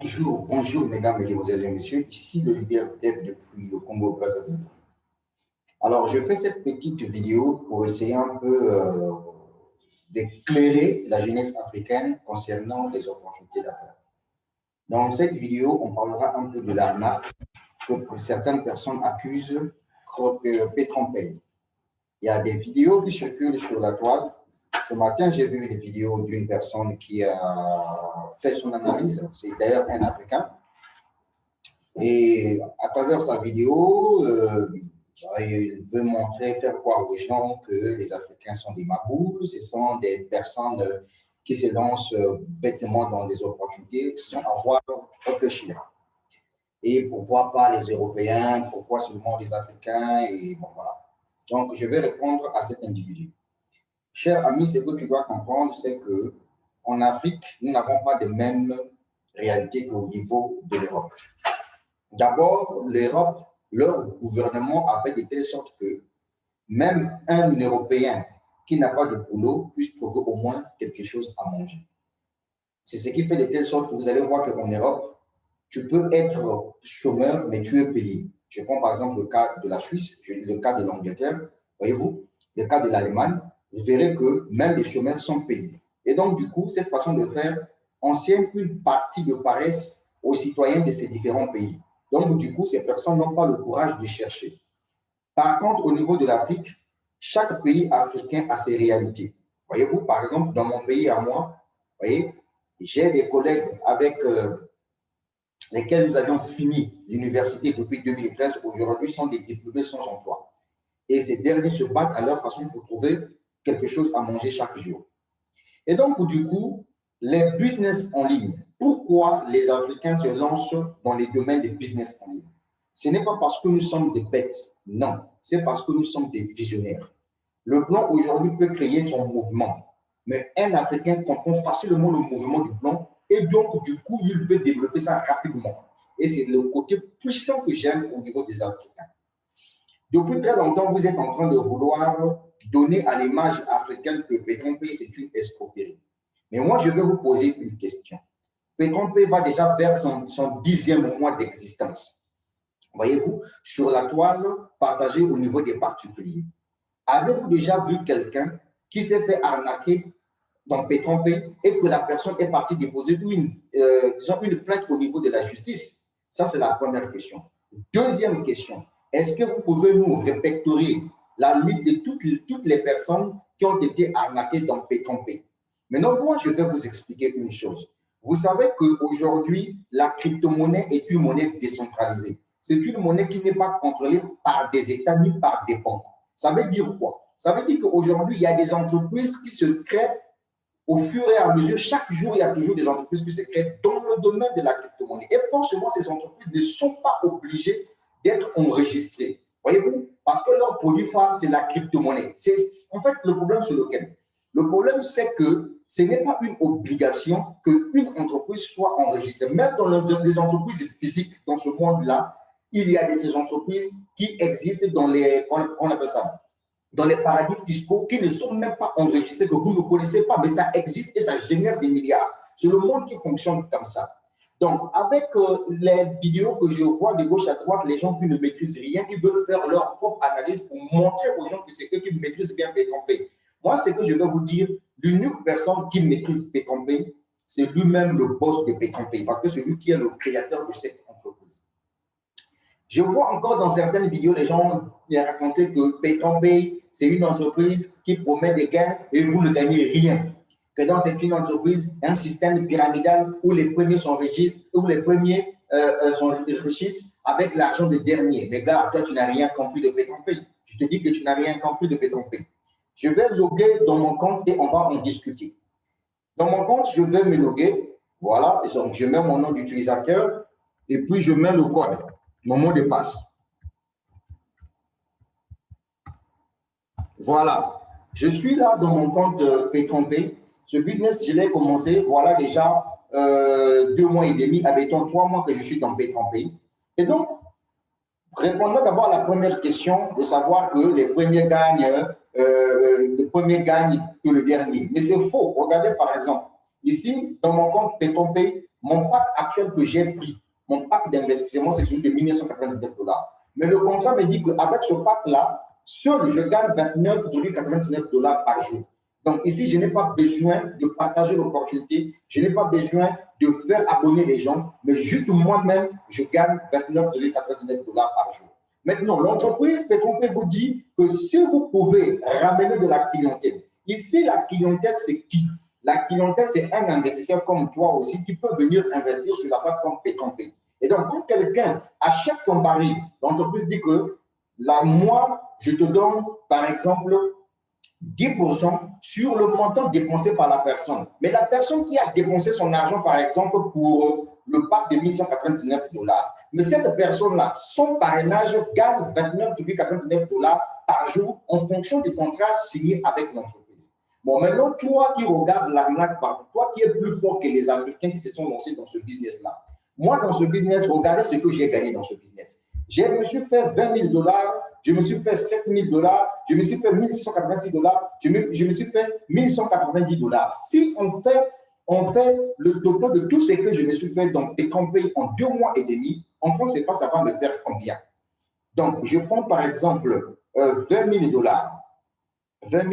Bonjour, mesdames, mesdemoiselles et messieurs. Ici le leader Dev depuis le Congo-Brazzaville. Alors, je fais cette petite vidéo pour essayer un peu d'éclairer la jeunesse africaine concernant les opportunités d'affaires. Dans cette vidéo, on parlera un peu de l'arnaque que certaines personnes accusent Petron-Pay. Il y a des vidéos qui circulent sur la toile. Ce matin, j'ai vu des vidéos d'une personne qui a fait son analyse. C'est d'ailleurs un Africain. Et à travers sa vidéo, il veut montrer, faire croire aux gens que les Africains sont des maboules, ce sont des personnes qui se lancent bêtement dans des opportunités sans avoir réfléchir. Et pourquoi pas les Européens, pourquoi seulement les Africains, et bon voilà. Donc, je vais répondre à cet individu. Cher ami, ce que tu dois comprendre, c'est qu'en Afrique, nous n'avons pas de même réalité qu'au niveau de l'Europe. D'abord, l'Europe, leur gouvernement a fait de telle sorte que même un Européen qui n'a pas de boulot puisse trouver au moins quelque chose à manger. C'est ce qui fait de telle sorte que vous allez voir qu'en Europe, tu peux être chômeur, mais tu es payé. Je prends par exemple le cas de la Suisse, le cas de l'Angleterre, voyez-vous, le cas de l'Allemagne, vous verrez que même les chômeurs sont payés. Et donc, du coup, cette façon de faire enseigne une partie de paresse aux citoyens de ces différents pays. Donc, du coup, ces personnes n'ont pas le courage de chercher. Par contre, au niveau de l'Afrique, chaque pays africain a ses réalités. Voyez-vous, par exemple, dans mon pays à moi, voyez, j'ai des collègues avec lesquels nous avions fini l'université depuis 2013. Aujourd'hui, sont des diplômés sans emploi. Et ces derniers se battent à leur façon pour trouver quelque chose à manger chaque jour. Et donc, du coup, les business en ligne, pourquoi les Africains se lancent dans les domaines des business en ligne? Ce n'est pas parce que nous sommes des bêtes, non, c'est parce que nous sommes des visionnaires. Le plan aujourd'hui peut créer son mouvement, mais un Africain comprend facilement le mouvement du plan et donc, du coup, il peut développer ça rapidement. Et c'est le côté puissant que j'aime au niveau des Africains. Depuis très longtemps, vous êtes en train de vouloir donner à l'image africaine que Petron-Pay, c'est une escroquerie. Mais moi, je vais vous poser une question. Petron-Pay va déjà vers son 10e mois d'existence. Voyez-vous, sur la toile partagée au niveau des particuliers. Avez-vous déjà vu quelqu'un qui s'est fait arnaquer dans Petron-Pay et que la personne est partie déposer une plainte au niveau de la justice? Ça, c'est la première question. Deuxième question, est-ce que vous pouvez nous répertorier la liste de toutes les personnes qui ont été arnaquées dans Petron-Pay? Maintenant, moi, je vais vous expliquer une chose. Vous savez qu'aujourd'hui, la crypto-monnaie est une monnaie décentralisée. C'est une monnaie qui n'est pas contrôlée par des États ni par des banques. Ça veut dire quoi? Ça veut dire qu'aujourd'hui, il y a des entreprises qui se créent au fur et à mesure. Chaque jour, il y a toujours des entreprises qui se créent dans le domaine de la crypto-monnaie. Et forcément, ces entreprises ne sont pas obligées d'être enregistrées. Voyez-vous? Parce que leur produit phare, c'est la crypto-monnaie. En fait, le problème, c'est lequel? Le problème, c'est que ce n'est pas une obligation qu'une entreprise soit enregistrée. Même dans les entreprises physiques, dans ce monde-là, il y a de ces entreprises qui existent dans les, on appelle ça, dans les paradis fiscaux qui ne sont même pas enregistrés, que vous ne connaissez pas, mais ça existe et ça génère des milliards. C'est le monde qui fonctionne comme ça. Donc, avec les vidéos que je vois de gauche à droite, les gens qui ne maîtrisent rien, qui veulent faire leur propre analyse pour montrer aux gens que c'est eux qui maîtrisent bien Petron-Pay. Moi, ce que je vais vous dire, l'unique personne qui maîtrise Petron-Pay, c'est lui-même le boss de Petron-Pay, parce que c'est lui qui est le créateur de cette entreprise. Je vois encore dans certaines vidéos, les gens raconter que Petron-Pay, c'est une entreprise qui promet des gains et vous ne gagnez rien. Que dans c'est une entreprise, un système pyramidal où les premiers s'enrichissent, où les premiers s'enrichissent avec l'argent des derniers. Mais gars, toi, tu n'as rien compris de Petron-Pay. Je te dis que tu n'as rien compris de Petron-Pay. Je vais loguer dans mon compte et on va en discuter. Dans mon compte, je vais me loguer. Voilà, donc je mets mon nom d'utilisateur et puis je mets le code, mon mot de passe. Voilà, je suis là dans mon compte Petron-Pay. Ce business, je l'ai commencé, voilà déjà 2 mois et demi, avec 3 mois que je suis dans Petron-Pay. Et donc, répondons d'abord à la première question de savoir que les premiers gagnent que le dernier. Mais c'est faux. Regardez par exemple, ici, dans mon compte Petron-Pay, mon pack actuel que j'ai pris, mon pack d'investissement, c'est celui de 1999 dollars. Mais le contrat me dit qu'avec ce pack-là, seul, je gagne 29,99 dollars par jour. Donc ici, je n'ai pas besoin de partager l'opportunité, je n'ai pas besoin de faire abonner les gens, mais juste moi-même, je gagne 29,99 dollars par jour. Maintenant, l'entreprise Petron-Pay vous dit que si vous pouvez ramener de la clientèle, ici, la clientèle, c'est qui? La clientèle, c'est un investisseur comme toi aussi qui peut venir investir sur la plateforme Petron-Pay. Et donc, quand quelqu'un achète son baril, l'entreprise dit que là, moi, je te donne, par exemple, 10% sur le montant dépensé par la personne. Mais la personne qui a dépensé son argent, par exemple, pour le pack de 1199 dollars, mais cette personne-là, son parrainage gagne 29,99 dollars par jour en fonction du contrat signé avec l'entreprise. Bon, maintenant, toi qui regardes l'arnaque partout, toi qui es plus fort que les Africains qui se sont lancés dans ce business-là, moi, dans ce business, regardez ce que j'ai gagné dans ce business. Je me suis fait 20 000 dollars, je me suis fait 7 000 dollars, je me suis fait 1686 dollars, je me suis fait 1190 dollars. Si on fait le total de tout ce que je me suis fait dans Petron-Pay en 2 mois et demi, en France, c'est pas ça va me faire combien? Donc, je prends par exemple 20 000 dollars, 20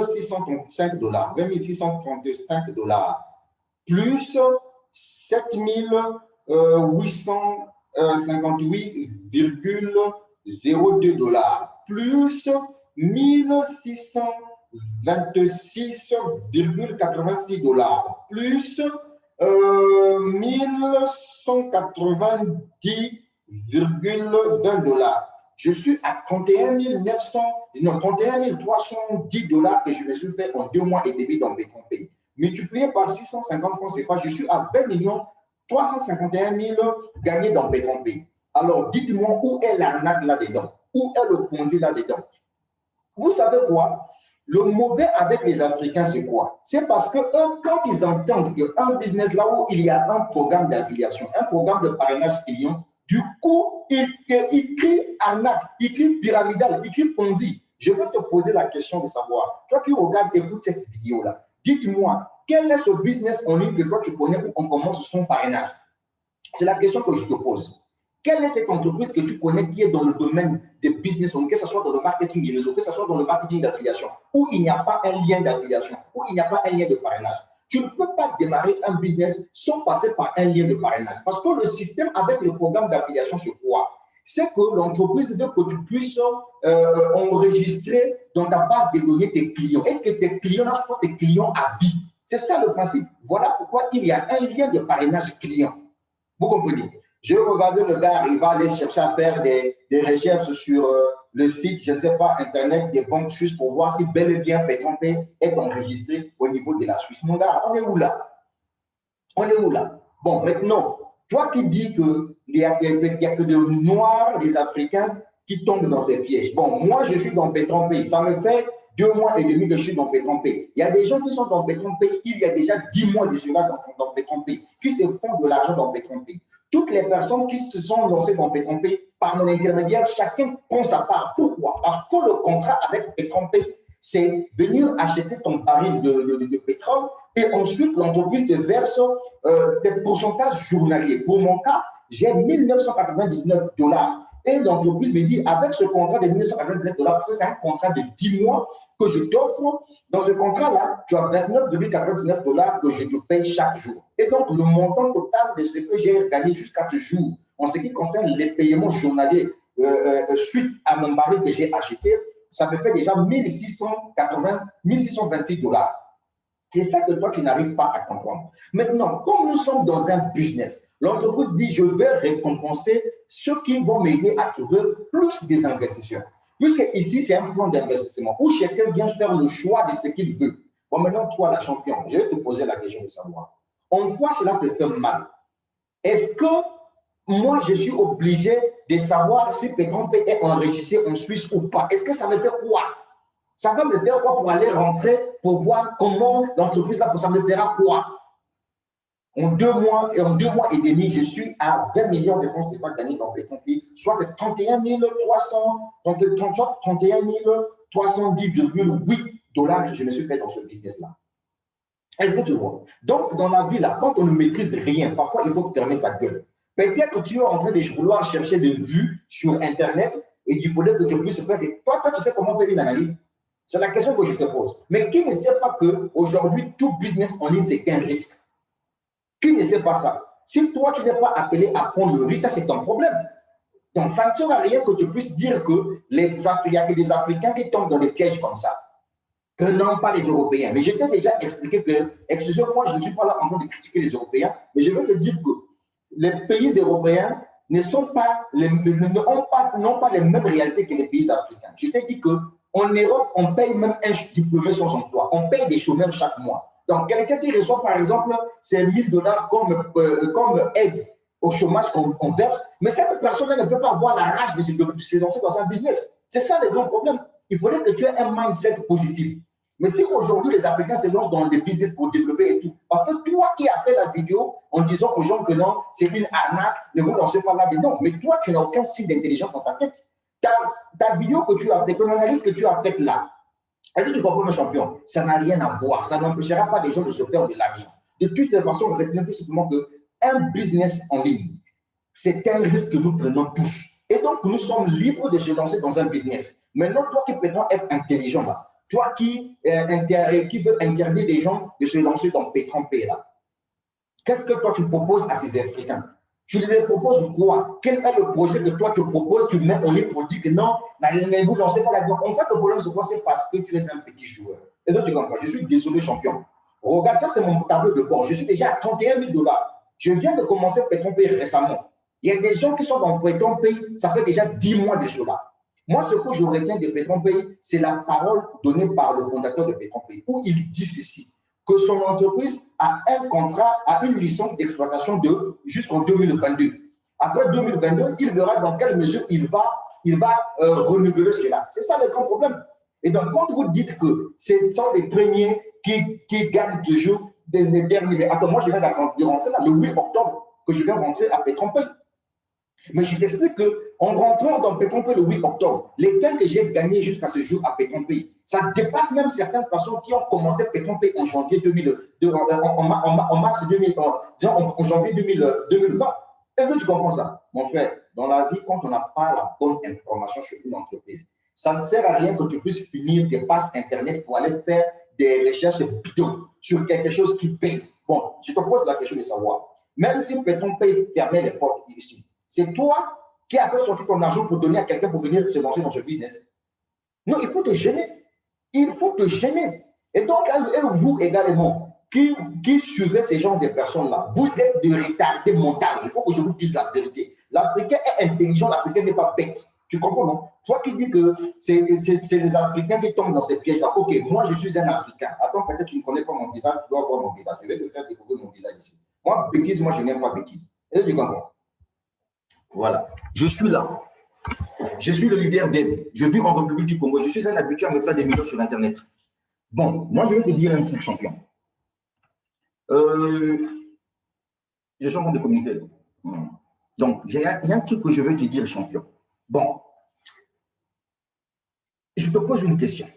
635 dollars, 20 635 dollars, plus 7 858,02 dollars, plus 1626,86 dollars, plus 1190,20 dollars. Je suis à 31 310 dollars que je me suis fait en 2 mois et demi dans Petron-Pay. Multiplié par 650 francs CFA, je suis à 20 351 000 gagnés dans Petron-Pay. Alors, dites-moi où est l'arnaque là-dedans? Où est le Ponzi là-dedans? Vous savez quoi? Le mauvais avec les Africains, c'est quoi? C'est parce que eux, quand ils entendent qu'un business là où il y a un programme d'affiliation, un programme de parrainage client, du coup, ils crient arnaque, ils crient pyramidal, ils crient Ponzi. Je veux te poser la question de savoir, toi qui regardes, écoute cette vidéo-là, dites-moi, quel est ce business en ligne que toi tu connais où on commence son parrainage? C'est la question que je te pose. Quelle est cette entreprise que tu connais qui est dans le domaine des business, que ce soit dans le marketing du réseau, que ce soit dans le marketing d'affiliation, où il n'y a pas un lien d'affiliation, où il n'y a pas un lien de parrainage? Tu ne peux pas démarrer un business sans passer par un lien de parrainage. Parce que le système avec le programme d'affiliation, c'est quoi? C'est que l'entreprise veut que tu puisses enregistrer dans ta base de données tes clients et que tes clients soient tes clients à vie. C'est ça le principe. Voilà pourquoi il y a un lien de parrainage client. Vous comprenez? Je vais regarder le gars, il va aller chercher à faire des recherches sur le site, je ne sais pas, Internet des banques suisses pour voir si bel et bien Petron-Pay est enregistré au niveau de la Suisse. Mon gars, on est où là? On est où là? Bon, maintenant, toi qui dis qu'il n'y a que de noirs, des Africains qui tombent dans ces pièges. Bon, moi, je suis dans Petron-Pay. Ça me fait 2 mois et demi que je suis dans Petron-Pay. Il y a des gens qui sont dans Petron-Pay, il y a déjà 10 mois de cela dans Petron-Pay, qui se font de l'argent dans Petron-Pay. Toutes les personnes qui se sont lancées dans Petron-Pay, par mon intermédiaire, chacun prend sa part. Pourquoi? Parce que le contrat avec Petron-Pay, c'est venir acheter ton baril de pétrole et ensuite l'entreprise te verse des pourcentages journaliers. Pour mon cas, j'ai 1999 dollars. Et l'entreprise me dit, avec ce contrat de 1999 dollars, parce que c'est un contrat de 10 mois que je t'offre, dans ce contrat-là, tu as 29,99 dollars que je te paye chaque jour. Et donc, le montant total de ce que j'ai gagné jusqu'à ce jour, en ce qui concerne les paiements journaliers suite à mon baril que j'ai acheté, ça me fait déjà 1626 dollars. C'est ça que toi, tu n'arrives pas à comprendre. Maintenant, comme nous sommes dans un business, l'entreprise dit, je vais récompenser ceux qui vont m'aider à trouver plus des investisseurs. Puisque ici, c'est un plan d'investissement où chacun vient faire le choix de ce qu'il veut. Bon, maintenant, toi, la championne, je vais te poser la question de savoir, en quoi cela te fait mal? Est-ce que moi, je suis obligé de savoir si Petron-Pay est enregistré en Suisse ou pas? Est-ce que ça me fait quoi? Ça va me faire quoi pour aller rentrer, pour voir comment l'entreprise là, ça me fera quoi? En 2 mois et demi, je suis à 20 millions de francs CFA gagnés dans Petron-Pay, soit 31 310,8 dollars que je me suis fait dans ce business-là. Est-ce que tu vois? Donc, dans la vie, là, quand on ne maîtrise rien, parfois, il faut fermer sa gueule. Peut-être que tu es en train de vouloir chercher des vues sur Internet et qu'il faudrait que tu puisses faire des... Toi, tu sais comment faire une analyse? C'est la question que je te pose. Mais qui ne sait pas qu'aujourd'hui, tout business en ligne, c'est un risque? Qui ne sait pas ça? Si toi, tu n'es pas appelé à prendre le risque, ça, c'est ton problème. Donc, ça ne sert à rien que tu puisses dire que il y a que des Africains qui tombent dans des pièges comme ça. Que non, pas les Européens. Mais je t'ai déjà expliqué que, excusez-moi, je ne suis pas là en train de critiquer les Européens, mais je veux te dire que les pays européens n'ont pas les mêmes réalités que les pays africains. Je t'ai dit qu'en Europe, on paye même un diplômé sans emploi. On paye des chômeurs chaque mois. Donc, quelqu'un qui reçoit, par exemple, ces 1 000 $ comme aide au chômage qu'on verse, mais cette personne ne peut pas avoir la rage de se lancer dans un business. C'est ça le grand problème. Il faudrait que tu aies un mindset positif. Mais si aujourd'hui les Africains se lancent dans des business pour développer et tout, parce que toi qui as fait la vidéo en disant aux gens que non, c'est une arnaque, ne vous lancez pas là-dedans, mais toi tu n'as aucun signe d'intelligence dans ta tête. Ta vidéo que tu as faite, ton analyse que tu as faite là, est-ce que tu comprends le champion? Ça n'a rien à voir, ça n'empêchera pas des gens de se faire de l'argent. De toute façon, retenez tout simplement qu'un business en ligne, c'est un risque que nous prenons tous. Et donc, nous sommes libres de se lancer dans un business. Maintenant, toi qui prétends être intelligent là, toi qui veux interdire des gens de se lancer dans P30P là, qu'est-ce que toi tu proposes à ces Africains? Tu leur proposes quoi? Quel est le projet que toi tu proposes? Tu mets en ligne pour dire que non, ne vous lancez pas là-dedans. En fait, le problème, c'est quoi? C'est parce que tu es un petit joueur. Et ça, tu comprends? Je suis désolé, champion. Regarde, ça, c'est mon tableau de bord. Je suis déjà à 31 000 $. Je viens de commencer P30P récemment. Il y a des gens qui sont dans P30P, ça fait déjà 10 mois de cela. Moi, ce que je retiens de P30P, c'est la parole donnée par le fondateur de P30P, où il dit ceci, que son entreprise a un contrat, a une licence d'exploitation jusqu'en 2022. Après 2022, il verra dans quelle mesure il va renouveler cela. C'est ça le grand problème. Et donc, quand vous dites que ce sont les premiers qui gagnent toujours des derniers, mais attends, moi, je viens de rentrer là, le 8 octobre, que je viens rentrer à P30P. Mais je t'explique qu'en rentrant dans P30P le 8 octobre, les gains que j'ai gagnés jusqu'à ce jour à P30P, ça dépasse même certaines personnes qui ont commencé P30P en janvier 2020, en mars 2000, en janvier 2020. Est-ce que tu comprends ça? Mon frère, dans la vie, quand on n'a pas la bonne information sur une entreprise, ça ne sert à rien que tu puisses finir tes passes Internet pour aller faire des recherches bidons sur quelque chose qui paye. Bon, je te pose la question de savoir, même si P30P fermait les portes ici, c'est toi qui as fait sortir ton argent pour donner à quelqu'un pour venir se lancer dans ce business. Non, il faut te gêner. Il faut te gêner. Et donc, et vous également, qui suivez ces genres de personnes-là, vous êtes de retardés mentaux. Il faut que je vous dise la vérité. L'Africain est intelligent, l'Africain n'est pas bête. Tu comprends, non? Toi qui dis que c'est les Africains qui tombent dans ces pièges-là. Ok, moi, je suis un Africain. Attends, peut-être tu ne connais pas mon visage, tu dois voir mon visage. Je vais te faire découvrir mon visage ici. Moi, bêtise, moi, je n'aime pas bêtise. Et tu comprends? Voilà. Je suis là. Je suis le leader d'Eve. Je vis en République du Congo. Je suis un habitué à me faire des vidéos sur Internet. Bon, moi, je vais te dire un truc, champion. Je suis en train de communiquer. Donc, il y a un truc que je veux te dire, champion. Bon. Je te pose une question.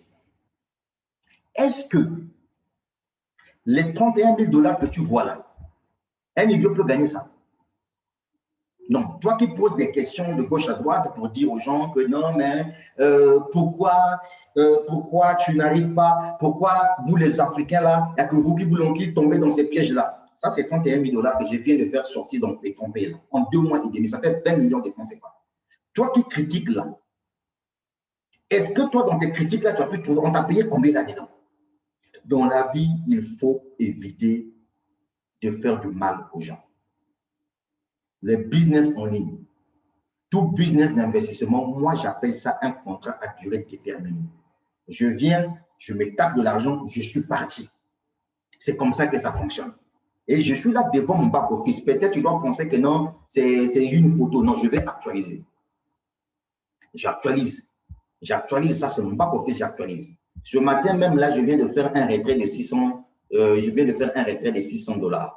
Est-ce que les 31 000 $ que tu vois là, un idiot peut gagner ça? Non, toi qui poses des questions de gauche à droite pour dire aux gens que non, mais pourquoi tu n'arrives pas, pourquoi vous les Africains là, il n'y a que vous qui voulez tomber dans ces pièges-là. Ça, c'est 31 000 $ que je viens de faire sortir dans les tombées là, en 2 mois et demi. Ça fait 20 millions de francs CFA. Toi qui critiques là, est-ce que toi, dans tes critiques là, tu as pu trouver, on t'a payé combien là-dedans? Dans la vie, il faut éviter de faire du mal aux gens. Les business en ligne, tout business d'investissement, moi, j'appelle ça un contrat à durée déterminée. Je viens, je me tape de l'argent, je suis parti. C'est comme ça que ça fonctionne. Et je suis là devant mon back-office. Peut-être tu dois penser que non, c'est une photo. Non, je vais actualiser. J'actualise. J'actualise, ça c'est mon back-office, j'actualise. Ce matin même, là, je viens de faire un retrait de 600 $.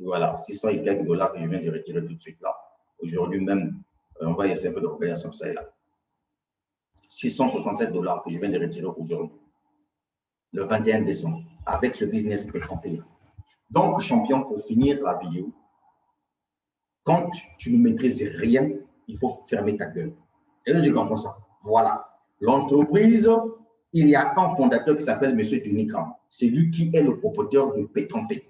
Voilà, 600 et quelques dollars que je viens de retirer tout de suite là. Aujourd'hui même, on va essayer un peu de regarder ça là. 667 $ que je viens de retirer aujourd'hui. le 21 décembre avec ce business pétrolier. Donc, champion, pour finir la vidéo, quand tu ne maîtrises rien, il faut fermer ta gueule. Est-ce que tu comprends ça? Voilà. L'entreprise, il y a un fondateur qui s'appelle M. Dunikram. C'est lui qui est le propriétaire de Pétrompé.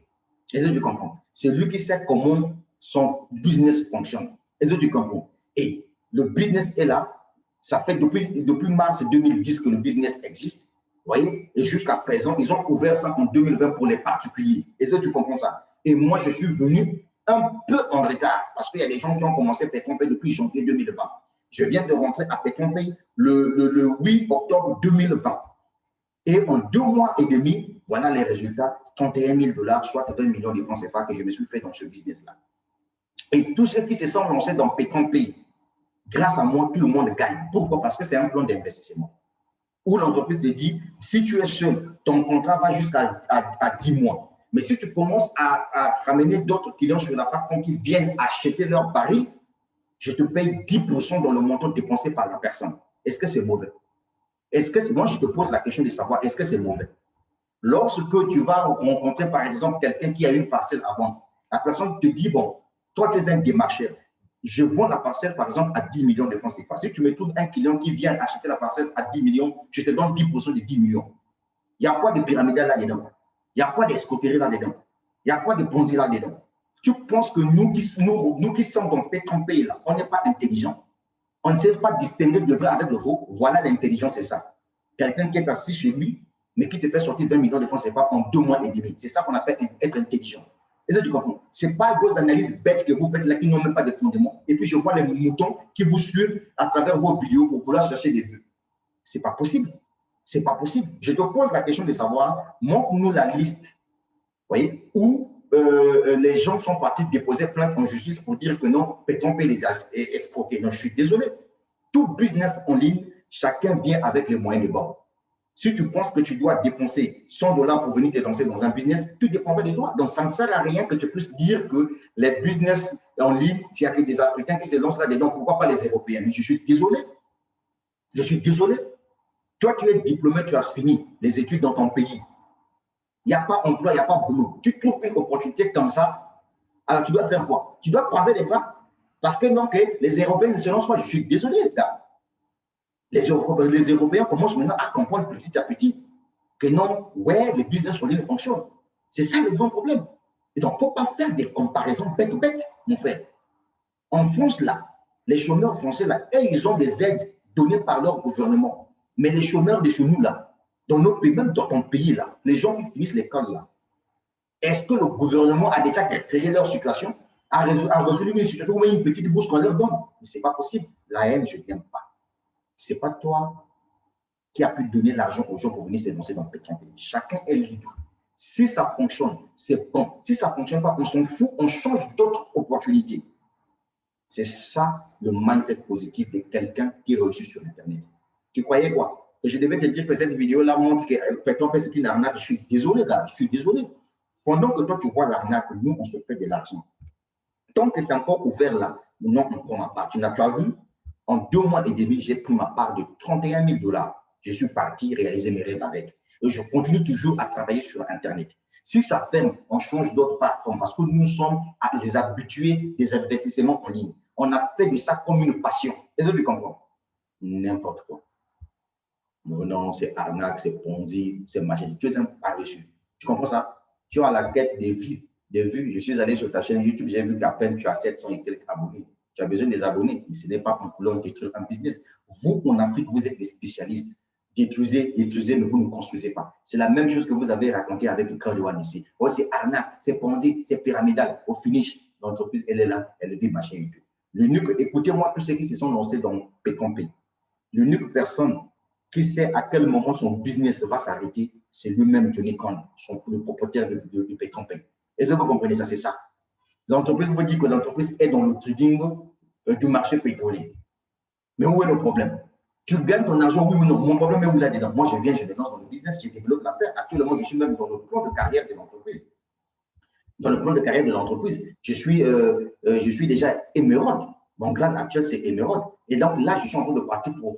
Est-ce que tu comprends? C'est lui qui sait comment son business fonctionne. Est-ce que tu comprends? Et le business est là. Ça fait depuis mars 2010 que le business existe. Vous voyez? Et jusqu'à présent, ils ont ouvert ça en 2020 pour les particuliers. Est-ce que tu comprends ça? Et moi, je suis venu un peu en retard parce qu'il y a des gens qui ont commencé Pétrompé depuis janvier 2020. Je viens de rentrer à Pétrompé le 8 octobre 2020. Et en 2 mois et demi, voilà les résultats, 31 000 $, soit 20 millions de francs CFA que je me suis fait dans ce business-là. Et tous ceux qui se sont lancés dans Pétrompé, grâce à moi, tout le monde gagne. Pourquoi? Parce que c'est un plan d'investissement où l'entreprise te dit, si tu es seul, ton contrat va jusqu'à 10 mois. Mais si tu commences à ramener d'autres clients sur la plateforme qui viennent acheter leur baril, je te paye 10% dans le montant dépensé par la personne. Est-ce que c'est mauvais? Est-ce que c'est moi, je te pose la question de savoir, est-ce que c'est mauvais? Lorsque tu vas rencontrer, par exemple, quelqu'un qui a une parcelle avant, la personne te dit, bon, toi, tu es un démarcheur. Je vends la parcelle, par exemple, à 10 millions de francs CFA. Si tu me trouves un client qui vient acheter la parcelle à 10 millions, je te donne 10% de 10 millions. Il y a quoi de pyramidal là-dedans? Il y a quoi d'escroquerie là-dedans? Il y a quoi de Ponzi là-dedans? Tu penses que nous qui sommes dans Pétrompé, là, on n'est pas intelligents? On ne sait pas distinguer le vrai avec le faux. Voilà l'intelligence, c'est ça. Quelqu'un qui est assis chez lui, mais qui te fait sortir 20 millions de francs CFA en 2 mois et demi. C'est ça qu'on appelle être intelligent. Est-ce que tu comprends? Ce n'est pas vos analyses bêtes que vous faites là qui n'ont même pas de fondement. Et puis, je vois les moutons qui vous suivent à travers vos vidéos pour vouloir chercher des vues. Ce n'est pas possible. Ce n'est pas possible. Je te pose la question de savoir, montre-nous la liste, voyez, où les gens sont partis déposer plainte en justice pour dire que non, Pétrompé les a escroqués. Non, je suis désolé. Tout business en ligne, chacun vient avec les moyens de bord. Si tu penses que tu dois dépenser 100 $ pour venir te lancer dans un business, tout dépendra de toi. Donc, ça ne sert à rien que tu puisses dire que les business en ligne, il n'y a que des Africains qui se lancent là-dedans. Pourquoi pas les Européens? Mais je suis désolé. Je suis désolé. Toi, tu es diplômé, tu as fini les études dans ton pays. Il n'y a pas d'emploi, il n'y a pas de boulot. Tu trouves une opportunité comme ça, alors tu dois faire quoi? Tu dois croiser les bras. Parce que non, que les Européens ne se lancent pas. Je suis désolé, les gars. Les Européens commencent maintenant à comprendre petit à petit que non, ouais, les business en ligne fonctionnent. C'est ça le grand problème. Et donc, il ne faut pas faire des comparaisons bêtes, mon frère. En France, là, les chômeurs français, là, ils ont des aides données par leur gouvernement. Mais les chômeurs de chez nous, là, dans nos pays, même dans ton pays, là, les gens qui finissent l'école, là, est-ce que le gouvernement a déjà créé leur situation, a résolu une situation ou une petite bourse qu'on leur donne? Mais ce n'est pas possible. La haine, je n'aime pas. Ce n'est pas toi qui as pu donner l'argent aux gens pour venir se lancer dans le pétrole. Chacun est libre. Si ça fonctionne, c'est bon. Si ça ne fonctionne pas, on s'en fout, on change d'autres opportunités. C'est ça le mindset positif de quelqu'un qui réussit sur Internet. Tu croyais quoi? Que je devais te dire que cette vidéo-là montre que Pétrole, c'est une arnaque. Je suis désolé, gars. Je suis désolé. Pendant que toi, tu vois l'arnaque, nous, on se fait de l'argent. Tant que c'est encore ouvert là, non, on prend ma part. Tu n'as pas vu? En 2 mois et demi, j'ai pris ma part de 31 000 $. Je suis parti réaliser mes rêves avec. Et je continue toujours à travailler sur Internet. Si ça fait, on change d'autres plateformes parce que nous sommes les habitués des investissements en ligne. On a fait de ça comme une passion. Est-ce que tu comprends? N'importe quoi. Non, c'est arnaque, c'est ponzi, c'est machin. Tu es un par-dessus. Tu comprends ça? Tu as la quête des vues. Je suis allé sur ta chaîne YouTube, j'ai vu qu'à peine tu as 700 et quelques abonnés. Tu as besoin des abonnés, mais ce n'est pas en voulant détruire un business. Vous, en Afrique, vous êtes des spécialistes. Détruisez, mais vous ne construisez pas. C'est la même chose que vous avez raconté avec le cœur de One ici. Oh, c'est arnaque, c'est ponzi, c'est pyramidal. Au finish, l'entreprise, elle est là, elle vit ma chaîne YouTube. L'unique, écoutez-moi tous ceux qui se sont lancés dans Pétrompé. L'unique personne qui sait à quel moment son business va s'arrêter, c'est lui-même, Johnny Khan, le propriétaire de Pétrompé. Est-ce que vous comprenez ça? C'est ça. L'entreprise vous dit que l'entreprise est dans le trading du marché pétrolier. Mais où est le problème? Tu gagnes ton argent, oui ou non? Mon problème est où là-dedans? Moi, je lance dans le business, je développe l'affaire. Actuellement, je suis même dans le plan de carrière de l'entreprise. Dans le plan de carrière de l'entreprise, je suis déjà émeraude. Mon grade actuel, c'est émeraude. Et donc là, je suis en train de partir pour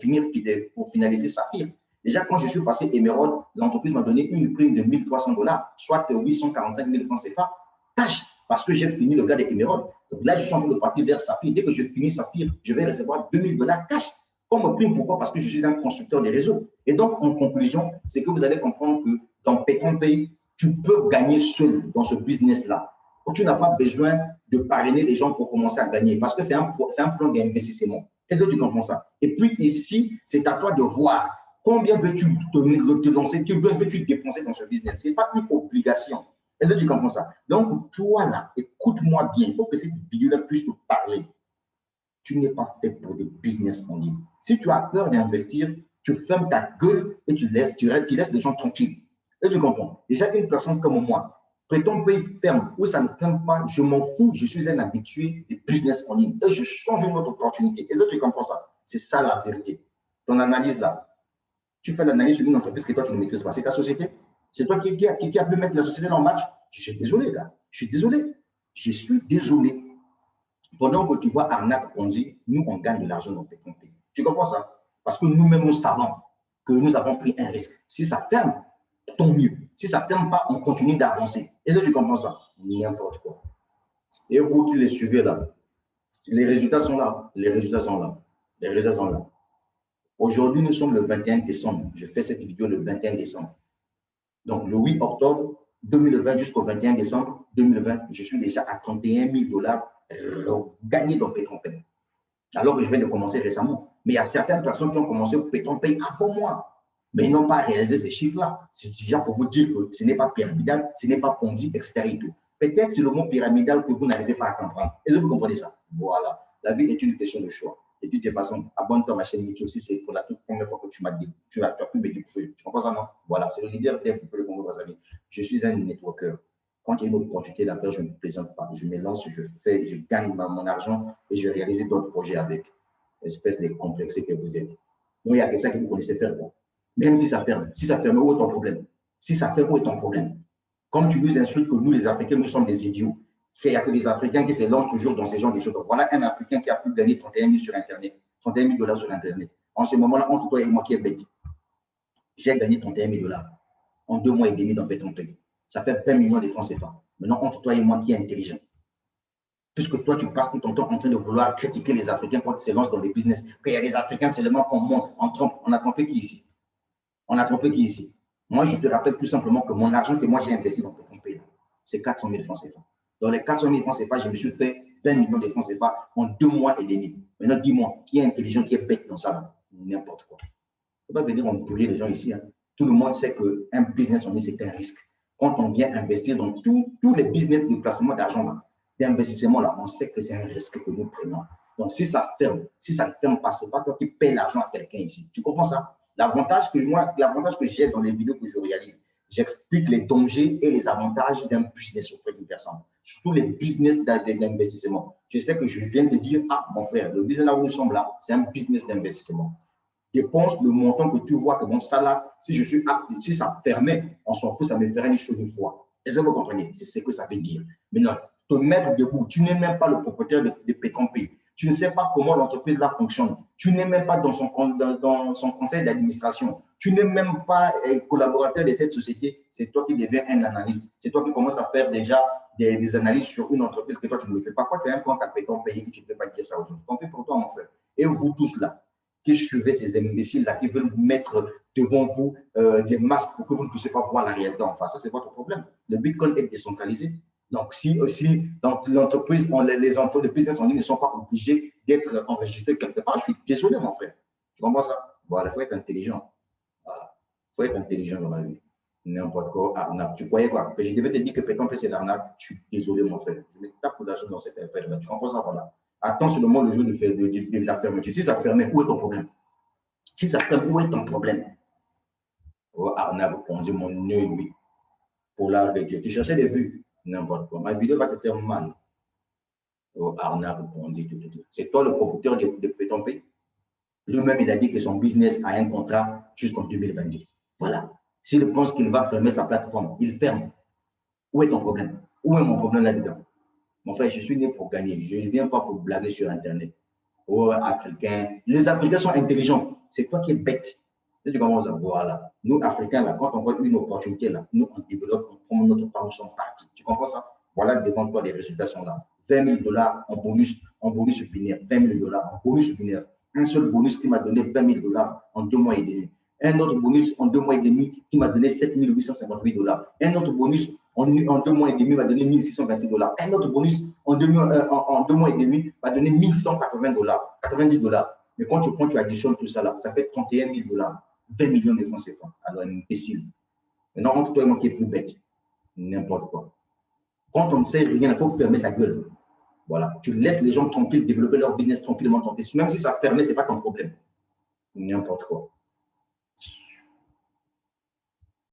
finaliser Saphir. Déjà, quand je suis passé Émeraude, l'entreprise m'a donné une prime de 1 300 $, soit 845 000 francs CFA, cash, parce que j'ai fini le gars de Émeraude. Donc là, je suis en train de partir vers Saphir. Dès que je finis Saphir, je vais recevoir 2 000 $ cash comme prime. Pourquoi? Parce que je suis un constructeur des réseaux. Et donc, en conclusion, c'est que vous allez comprendre que dans Péton Pays, tu peux gagner seul dans ce business-là. Donc, tu n'as pas besoin de parrainer des gens pour commencer à gagner parce que c'est un plan d'investissement. Est-ce que tu comprends ça? Et puis ici, c'est à toi de voir combien veux-tu te lancer, veux-tu dépenser dans ce business. Ce n'est pas une obligation. Est-ce que tu comprends ça? Donc, toi là, écoute-moi bien. Il faut que cette vidéo-là puisse te parler. Tu n'es pas fait pour des business en ligne. Si tu as peur d'investir, tu fermes ta gueule et tu laisses les gens tranquilles. Et tu comprends? Déjà, une personne comme moi, Péton Pays ferme ou ça ne ferme pas, je m'en fous, je suis un habitué des business en ligne et je change une autre opportunité. Est-ce que tu comprends ça? C'est ça la vérité. Ton analyse là, tu fais l'analyse sur une entreprise que toi tu ne maîtrises pas, c'est ta société. C'est toi qui a pu mettre la société dans le match. Je suis désolé, gars. Je suis désolé. Je suis désolé. Pendant que tu vois arnaque, on dit, nous, on gagne de l'argent dans Péton Pays. Tu comprends ça? Parce que nous-mêmes, nous savons que nous avons pris un risque. Si ça ferme, tant mieux. Si ça ne ferme pas, on continue d'avancer. Est-ce que tu comprends ça? N'importe quoi. Et vous qui les suivez là, les résultats sont là. Les résultats sont là. Les résultats sont là. Aujourd'hui, nous sommes le 21 décembre. Je fais cette vidéo le 21 décembre. Donc, le 8 octobre 2020 jusqu'au 21 décembre 2020, je suis déjà à 31 000 $ gagnés dans Péton Pays. Alors que je viens de commencer récemment. Mais il y a certaines personnes qui ont commencé au Péton Pays avant moi. Mais ils n'ont pas réalisé ces chiffres-là. C'est déjà pour vous dire que ce n'est pas pyramidal, ce n'est pas Ponzi, etc. Peut-être c'est le mot pyramidal que vous n'arrivez pas à comprendre. Est-ce que vous comprenez ça? Voilà. La vie est une question de choix. Et de toute façon, abonne-toi à ma chaîne YouTube si c'est pour la toute première fois que tu m'as dit. Tu as pu me découvrir. Tu comprends ça, non? Voilà, c'est le leader des peuples de Congo Brazzaville. Je suis un networker. Quand il y a une opportunité d'affaires, je ne me présente pas. Je me lance, je gagne mon argent et je réalise d'autres projets avec. Espèce de complexé que vous êtes. Donc, il y a que ça que vous connaissez faire. Bon. Même si ça ferme. Si ça ferme, où est ton problème? Si ça ferme, où est ton problème? Comme tu nous insultes que nous, les Africains, nous sommes des idiots. Il n'y a que des Africains qui se lancent toujours dans ces genres de choses. Donc, voilà un Africain qui a pu gagner 31 000 sur Internet. 31 000 $ sur Internet. En ce moment-là, entre toi et moi qui est bête, j'ai gagné 31 000 $ en 2 mois et demi dans Péton Pays. Ça fait 20 millions de francs CFA. Maintenant, entre toi et moi qui est intelligent. Puisque toi, tu passes tout ton temps en train de vouloir critiquer les Africains quand ils se lancent dans les business. Qu'il y a des Africains seulement qu'on monte, on trompe. On a trompé qui ici? On a trompé qui ici? Moi, je te rappelle tout simplement que mon argent que moi j'ai investi dans Péton Pays, c'est 400 000 francs CFA. Dans les 400 000 francs CFA, je me suis fait 20 millions de francs CFA en 2 mois et demi. Maintenant, dis-moi, qui est intelligent, qui est bête dans ça? N'importe quoi. Il ne faut pas venir embrouiller les gens ici. Hein. Tout le monde sait qu'un business en ligne, c'est un risque. Quand on vient investir dans tous les business de placement d'argent, d'investissement, là, on sait que c'est un risque que nous prenons. Donc, si ça ferme, si ça ne ferme pas, ce n'est pas toi qui paies l'argent à quelqu'un ici. Tu comprends ça? L'avantage que j'ai dans les vidéos que je réalise, j'explique les dangers et les avantages d'un business auprès d'une personne. Surtout les business d'investissement. Je sais que je viens de dire, ah, mon frère, le business là où nous sommes là, c'est un business d'investissement. Dépense le montant que tu vois que mon ça là, si je suis apte, si ça permet, on s'en fout, ça me ferait une chose une fois. Est-ce que vous comprenez? C'est ce que ça veut dire. Maintenant, te mettre debout, tu n'es même pas le propriétaire de Péton Pays. Tu ne sais pas comment l'entreprise là fonctionne. Tu n'es même pas dans son conseil d'administration. Tu n'es même pas collaborateur de cette société. C'est toi qui deviens un analyste. C'est toi qui commences à faire déjà des analyses sur une entreprise que toi tu ne maîtrises pas. Parfois, tu as un compte à Péton Pays que tu ne peux pas dire ça aujourd'hui. Tant pis pour toi, mon frère. Et vous tous là, qui suivez ces imbéciles-là, qui veulent vous mettre devant vous des masques pour que vous ne puissiez pas voir la réalité en face. Ça, c'est votre problème. Le Bitcoin est décentralisé. Donc, si aussi dans l'entreprise, les business en ligne ne sont pas obligés d'être enregistrés quelque part, je suis désolé, mon frère. Tu comprends ça? Voilà, il faut être intelligent. Voilà. Il faut être intelligent dans la vie. N'importe quoi, arnaque. Tu croyais quoi? Que je devais te dire que Péton, c'est l'arnaque. Je suis désolé, mon frère. Je me tape pour l'argent dans cette affaire-là. Tu comprends ça? Voilà. Attends seulement le jour de la fermeture. Si ça permet, où est ton problème? Si ça ferme, où est ton problème? Oh, arnaque, on dit mon nœud, lui. Pour l'art de Dieu. Tu cherchais des vues. N'importe quoi. Ma vidéo va te faire mal. Oh, arnaque, on dit tout. C'est toi le propriétaire de Péton Pays. Lui-même, il a dit que son business a un contrat jusqu'en 2022. Voilà. S'il pense qu'il va fermer sa plateforme, il ferme. Où est ton problème? Où est mon problème là-dedans? Mon frère, je suis né pour gagner. Je ne viens pas pour blaguer sur Internet. Oh, Africains. Les Africains sont intelligents. C'est toi qui es bête. Et tu commences à voir là. Nous, Africains, là, quand on voit une opportunité, là, nous, on développe, on prend notre part, nous sommes partis. Tu comprends ça? Voilà, devant toi, les résultats sont là. 20 000 $ en bonus binaire. 20 000 $ en bonus binaire. Un seul bonus qui m'a donné 20 000 $ en 2 mois et demi. Un autre bonus en 2 mois et demi qui m'a donné 7 858 $. Un autre bonus en 2 mois et demi m'a donné 1 626 $. Un autre bonus en 2 mois et demi m'a donné 1 180 $, 90 $. Mais quand tu prends, tu additionnes tout ça là, ça fait 31 000 $, 20 millions de francs CFA. Alors, un imbécile. Maintenant, entre toi et moi qui est plus bête, n'importe quoi. Quand on ne sait rien, il faut fermer sa gueule. Voilà. Tu laisses les gens tranquilles développer leur business tranquillement. Même si ça ferme, ce n'est pas ton problème. N'importe quoi.